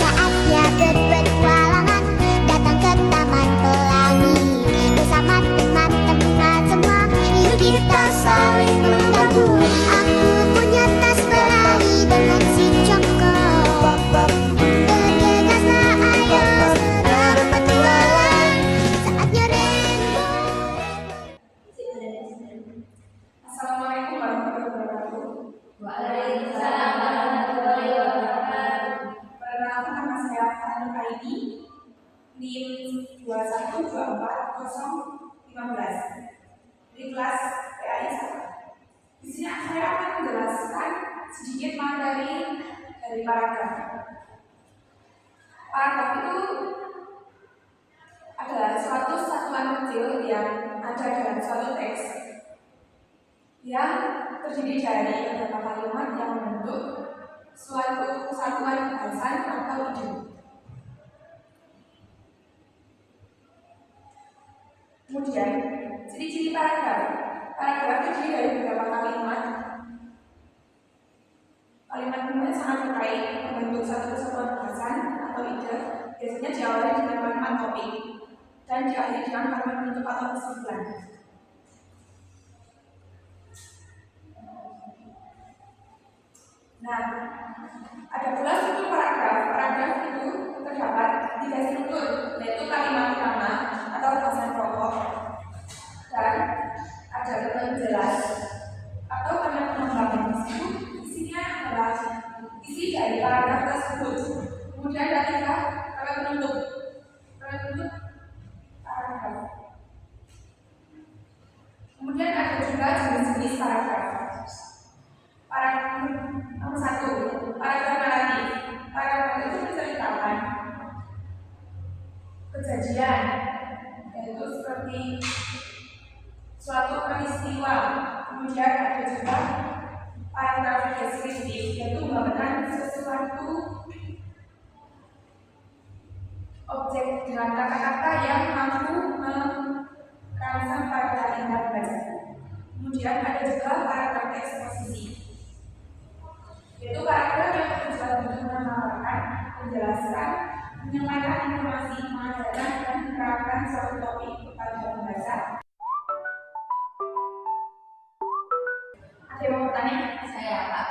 Saatnya berpetualangan, datang ke Taman Pelangi. Bersama teman-teman semua, yuk kita saling membantu. Aku punya tas berlari dengan si Joko. Bergegaslah ayo berpetualang, saatnya rainbow. Assalamualaikum warahmatullahi wabarakatuh. Waalaikumsalam warahmatullahi wabarakatuh. Perkenalkan, nama saya Fani Kaidi, NIM 2124015 di kelas PAI 1. Di sini saya akan menjelaskan sedikit materi dari paragraf. Paragraf itu adalah suatu satuan kecil yang ada dalam suatu teks yang terdiri dari beberapa kalimat yang membentuk suatu kesatuan bahasan atau ide. Kemudian, ciri-ciri paragraf. Paragraf terdiri dari beberapa kalimat. Kalimat sangat terkait membentuk satu kesatuan bahasan atau ide. Biasanya diawali dengan kalimat topik dan diakhiri dengan kalimat penutup atau kesimpulan. Nah, ada pula struktur paragraf. Paragraf itu terdapat 3 struktur, yaitu kalimat utama atau bahasan pokok, dan ada kalimat jelas atau kalimat pengembangan. Isinya adalah isi dari paragraf tersebut. Kemudian ada 3 kalimat penutup. Kalimat penutup paragraf. Kemudian ada juga jenis-jenis paragraf. Paragraf nomor 1, paragraf naratif. Paragraf itu menceritakan kejadian, yaitu seperti suatu peristiwa. Kemudian ada juga paragraf deskriptif, yaitu menggambarkan sesuatu objek dengan kata-kata yang mampu merangsang pada indera baca. Kemudian ada juga paragraf eksposisi, yaitu paragraf yang bertujuan untuk memaparkan, menjelaskan, menyampaikan informasi, mengajarkan, dan menerapkan suatu topik kepada pembaca. Ada yang mau bertanya? Saya Pak.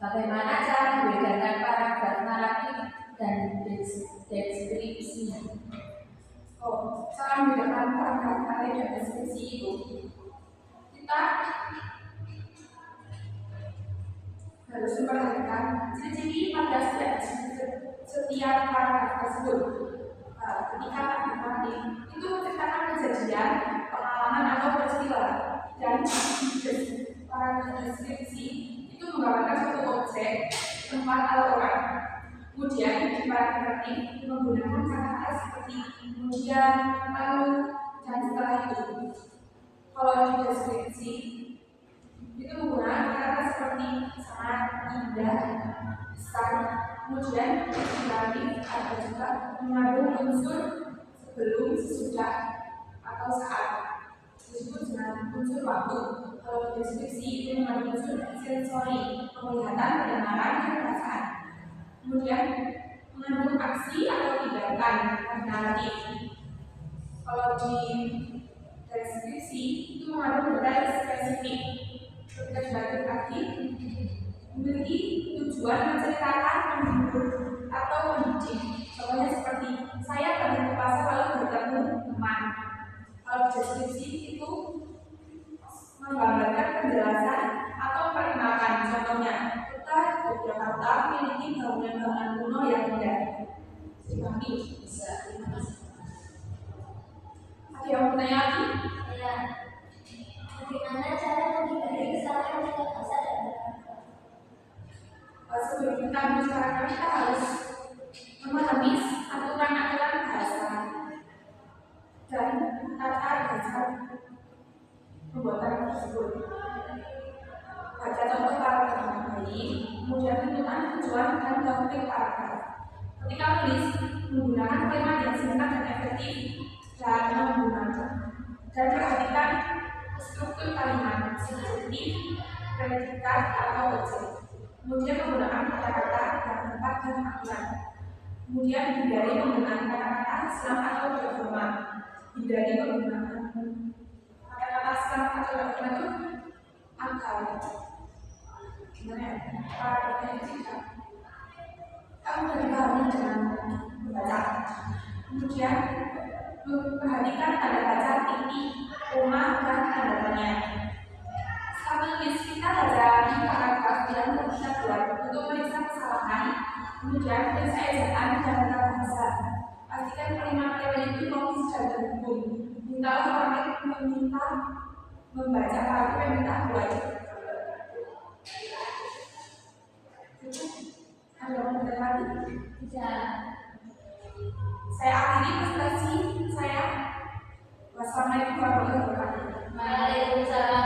Bagaimana cara membedakan paragraf naratif dan deskripsi? Cara membedakan paragraf naratif dan deskripsi itu, kita harus memperhatikan ciri-ciri pada setiap paragraf tersebut. Ketika paragraf itu menceritakan kejadian, pengalaman atau peristiwa, dan paragraf deskripsi itu menggambarkan suatu objek, tempat atau orang. Kemudian di paragraf ini menggunakan kata-kata seperti kemudian, lalu, dan setelah itu. Kalau di deskripsi itu menggunakan kata seperti sangat, indah, besar. Kemudian relatif, ada juga mengandung unsur sebelum, sesudah, atau saat. Disebut dengan unsur waktu. Kalau deskripsi itu mengandung unsur sensori, penglihatan, pendengaran, dan perasaan. Kemudian mengandung aksi atau tindakan naratif. Kalau di deskripsi itu mengandung detail spesifik. Ketika dilatih tadi memiliki tujuan menceritakan, menghibur, atau mendidik. Contohnya seperti saya pergi ke pasar lalu bertemu teman. Kalau deskripsi itu menggambarkan penjelasan atau perkenalkan. Contohnya kita di Jakarta memiliki bangunan-bangunan kuno yang indah. Terima kasih. Ada yang mau bertanya lagi? Ya. Bagaimana cara menghindari kesalahan kata bahasa dan Sebelum kita membicarakan, kita harus memahami aturan-aturan bahasa dan tata bahasa pembuatan tersebut. Baca contoh paragraf yang baik, kemudian tentukan tujuan dan topik paragraf. Ketika menulis, menggunakan kalimat yang singkat dan efektif dan menggunakan dan perhatikan struktur kalimat subjektif, predikat atau objek. Kemudian menggunakan kata-kata yang tepat dan akurat. Kemudian hindari menggunakan kata-kata slang atau berformal. Hindari menggunakan kata-kata slang atau berformal itu akal. Gimana ya? Paragrafnya itu tidak. Kamu dari pahami dengan membaca. Kemudian memperhatikan tanda baca titik, koma, dan tanda tanya. Sambil kita baca di paragraf yang kita buat untuk meriksa kesalahan, kemudian periksa ejaan dan tata bahasa. Pastikan kalimat-kalimat itu logis dan terhubung. Mintalah orang lain meminta membaca paragraf yang kita buat. Ada yang lagi? Tidak. Saya akhiri presentasi saya. Wassalamualaikum warahmatullahi wabarakatuh. Waalaikumsalam